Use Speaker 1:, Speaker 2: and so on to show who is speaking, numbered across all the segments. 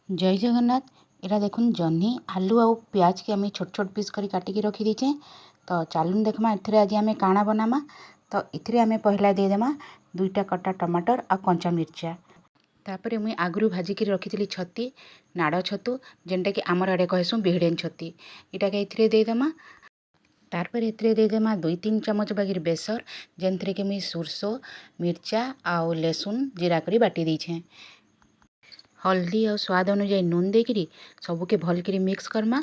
Speaker 1: जय जगन्नाथ। एटा देखुन जह्नी आलू आउ प्याज के आम छोट छोट पीस करी काटिकी रखी दीचे। तो चालून देखमा एथिरे आज आम काଣା बनामा। तो इथिरे आम पहला देदेमा 2टा कटा टमाटर आ कंचा मिर्चा। तापरे मुई आगुरु भाजिकी रखी छती नाड़ छतु जेनटा कि आमर आड़े कहसूँ बिहड़ेन छती। इटा के इथिरे देदेमा। तारपर एथिरे देदेमा 2-3 चमच बागिर बेसर जेनथरे कि मुई सुरसो मिर्चा आउ लहसुन जीरा करी बाटी दीछे। हल्दी और स्वाद अनुजाई नून देकरी सबके भल करी मिक्स करमा।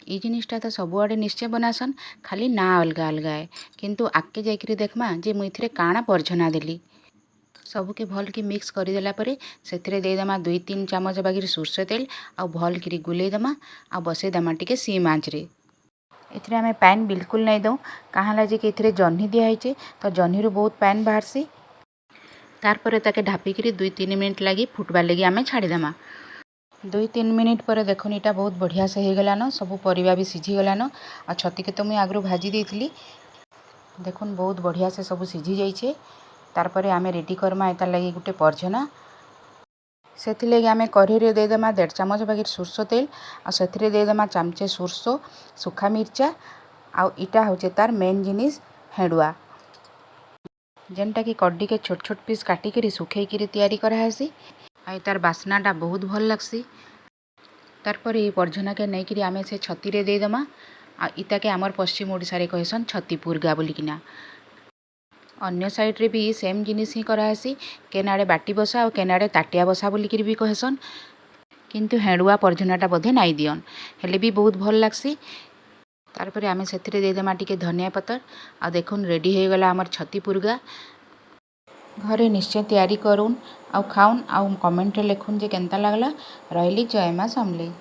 Speaker 1: ये जिनिसटा तो सबुआड़े निश्चय बनासन, खाली ना अलगा अलगा है, किंतु आगे जाकरी देखमा जे मुई इथिरे काଣା परछना देली। सबके भल की मिक्स करदेला परे सेथिरे देदेमा 2-3 चमच बागिर सुरसो तेल आ भल करी गुलेदेमा आ बसेदेमा टिके सीम आँचरे। एथिरे आमे पैन बिल्कुल नहीं दऊँ कहाँ जे कि एथिरे जह्नी दिया तो जह्नी बहुत पैन बाहरसी। तारपर ताके ढापिकी 2-3 मिनिट लगी फुटबार लगी आमे छाड़ीदेमा। 2-3 मिनिट पर देखुन इटा बहुत बढ़िया से हो गलान, सब परिबा भी सीझी गलान। आ छती के तो मुई आगरू भाजी देइथिली, देखुन बहुत बढ़िया से सब सीझी जाइछे। तारपर आमे रेडी करमा एतार लगी गुटे परछना। सेथि लगी आमे कढ़ी रे देदेमा 1.5 चमच बागिर सुरसो तेल आ सेथिरे देदेमा चामचे सुरसो सुखा मिर्चा आ इटा होचे तार मेन जिनिस हेडुआ जेनटा कि कड्डी के छोट छोट पीस काटिकी सुखई करी तैयारी करासी। आ तार बास्नाटा बहुत भल लगसी। तारपर ये परझना के नहीं करी आमे से छती रे देदेमा। आ इता के आमर पश्चिम ओडिशा रे कहसन छती पुरगा बोलिकिना। अन्य साइड रे भी सेम जिनिस ही करासी, केनाड़े बाटी बसा और केनाड़े ताटिया बसा बोलिकी भी कहसन, किंतु हेडुआ परझनाटा बोधे नाई दियन हेले भी बहुत भल लगसी। तारपर आमे सेथिरे देदेमा टिके धनिया पतर आ देखुन रेडी हो गला आमर छती पुरगा। घरे निश्चय तैयारी करूँ आउ खाऊन आउ कमेंट रे लिखुन जे केनता लागला। रहिली जय मां समलेई।